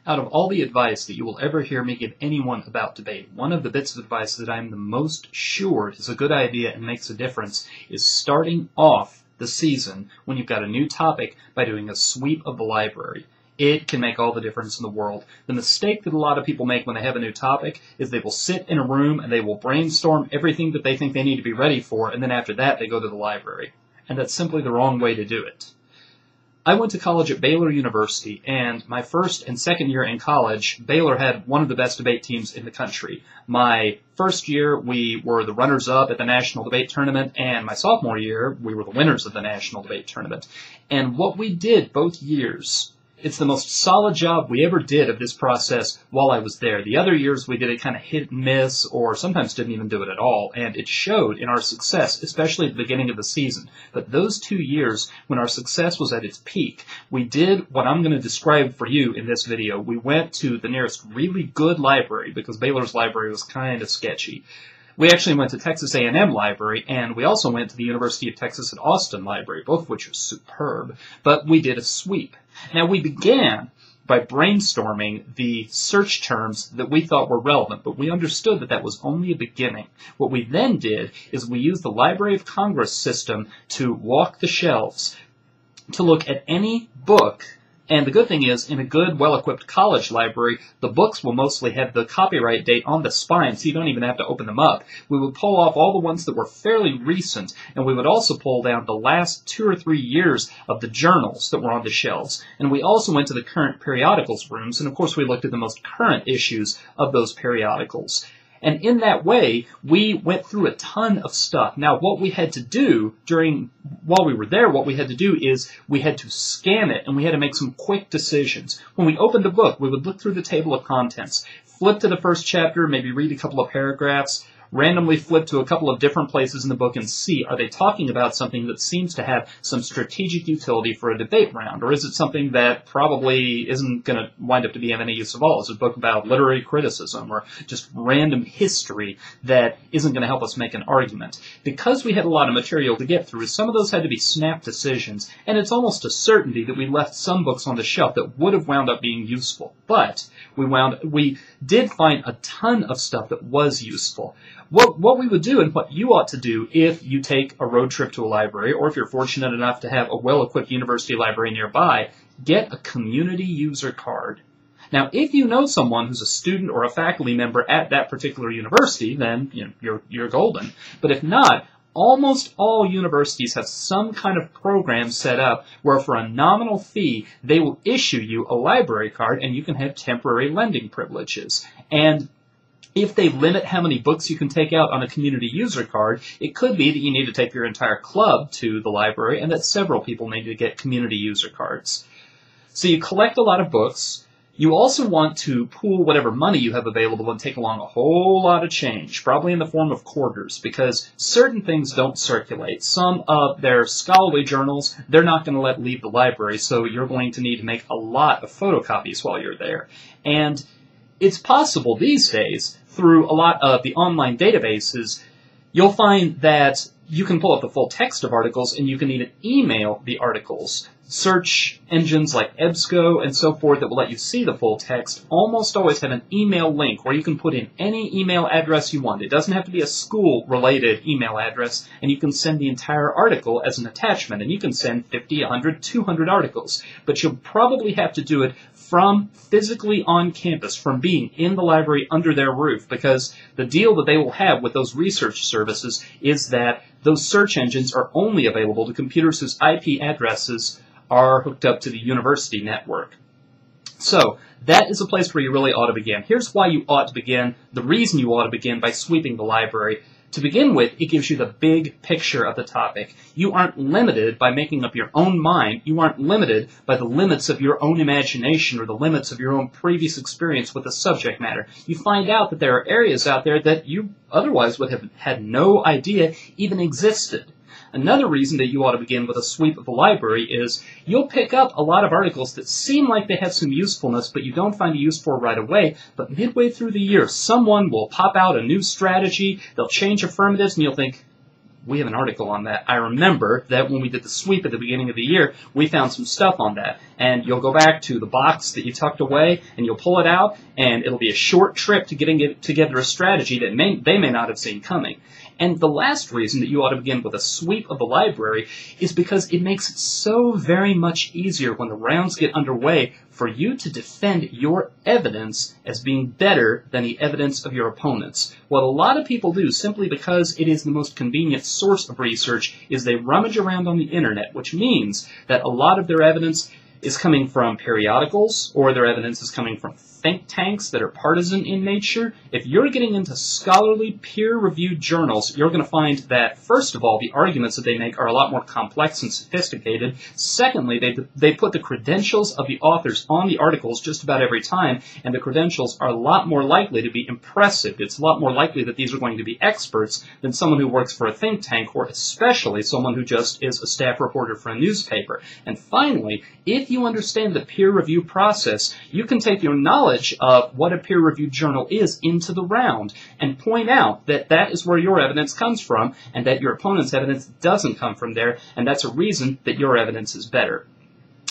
Out of all the advice that you will ever hear me give anyone about debate, one of the bits of advice that I am the most sure is a good idea and makes a difference is starting off the season when you've got a new topic by doing a sweep of the library. It can make all the difference in the world. The mistake that a lot of people make when they have a new topic is they will sit in a room and they will brainstorm everything that they think they need to be ready for, and then after that they go to the library. And that's simply the wrong way to do it. I went to college at Baylor University, and my first and second year in college, Baylor had one of the best debate teams in the country. My first year, we were the runners-up at the National Debate Tournament, and my sophomore year, we were the winners of the National Debate Tournament. And what we did both years, it's the most solid job we ever did of this process while I was there. The other years we did it kind of hit and miss, or sometimes didn't even do it at all, and it showed in our success, especially at the beginning of the season. But those 2 years, when our success was at its peak, we did what I'm going to describe for you in this video. We went to the nearest really good library, because Baylor's library was kind of sketchy. We actually went to Texas A&M Library, and we also went to the University of Texas at Austin Library, both of which are superb, but we did a sweep. Now, we began by brainstorming the search terms that we thought were relevant, but we understood that that was only a beginning. What we then did is we used the Library of Congress system to walk the shelves, to look at any book. And the good thing is, in a good, well-equipped college library, the books will mostly have the copyright date on the spine, so you don't even have to open them up. We would pull off all the ones that were fairly recent, and we would also pull down the last 2 or 3 years of the journals that were on the shelves. And we also went to the current periodicals rooms, and of course we looked at the most current issues of those periodicals. And in that way, we went through a ton of stuff. Now, what we had to do while we were there, what we had to do is we had to scan it, and we had to make some quick decisions. When we opened a book, we would look through the table of contents, flip to the first chapter, maybe read a couple of paragraphs, randomly flip to a couple of different places in the book and see, are they talking about something that seems to have some strategic utility for a debate round, or is it something that probably isn't going to wind up to be of any use at all? Is it a book about literary criticism or just random history that isn't going to help us make an argument? Because we had a lot of material to get through, some of those had to be snap decisions, and it's almost a certainty that we left some books on the shelf that would have wound up being useful. But we did find a ton of stuff that was useful. What we would do, and what you ought to do if you take a road trip to a library, or if you're fortunate enough to have a well-equipped university library nearby, get a community user card. Now, if you know someone who's a student or a faculty member at that particular university, then you're golden. But if not, almost all universities have some kind of program set up where for a nominal fee, they will issue you a library card and you can have temporary lending privileges. And if they limit how many books you can take out on a community user card, it could be that you need to take your entire club to the library and that several people need to get community user cards. So you collect a lot of books. You also want to pool whatever money you have available and take along a whole lot of change, probably in the form of quarters, because certain things don't circulate. Some of their scholarly journals, they're not going to let leave the library, so you're going to need to make a lot of photocopies while you're there. And it's possible these days, through a lot of the online databases, you'll find that you can pull up the full text of articles and you can even email the articles. Search engines like EBSCO and so forth that will let you see the full text almost always have an email link where you can put in any email address you want. It doesn't have to be a school-related email address, and you can send the entire article as an attachment, and you can send 50, 100, 200 articles. But you'll probably have to do it from physically on campus, from being in the library under their roof, because the deal that they will have with those research services is that those search engines are only available to computers whose IP addresses are hooked up to the university network. So that is a place where you really ought to begin. Here's why you ought to begin, the reason you ought to begin by sweeping the library. To begin with, it gives you the big picture of the topic. You aren't limited by making up your own mind. You aren't limited by the limits of your own imagination or the limits of your own previous experience with the subject matter. You find out that there are areas out there that you otherwise would have had no idea even existed. Another reason that you ought to begin with a sweep of the library is you'll pick up a lot of articles that seem like they have some usefulness, but you don't find a use for right away. But midway through the year, someone will pop out a new strategy, they'll change affirmatives, and you'll think, we have an article on that. I remember that when we did the sweep at the beginning of the year, we found some stuff on that. And you'll go back to the box that you tucked away, and you'll pull it out, and it'll be a short trip to getting together a strategy that they may not have seen coming. And the last reason that you ought to begin with a sweep of the library is because it makes it so very much easier when the rounds get underway for you to defend your evidence as being better than the evidence of your opponents. What a lot of people do, simply because it is the most convenient source of research, is they rummage around on the internet, which means that a lot of their evidence is coming from periodicals, or their evidence is coming from think tanks that are partisan in nature. If you're getting into scholarly, peer-reviewed journals, you're going to find that, first of all, the arguments that they make are a lot more complex and sophisticated. Secondly, they put the credentials of the authors on the articles just about every time, and the credentials are a lot more likely to be impressive. It's a lot more likely that these are going to be experts than someone who works for a think tank, or especially someone who just is a staff reporter for a newspaper. And finally, if you understand the peer review process, you can take your knowledge of what a peer-reviewed journal is into the round and point out that that is where your evidence comes from and that your opponent's evidence doesn't come from there, and that's a reason that your evidence is better.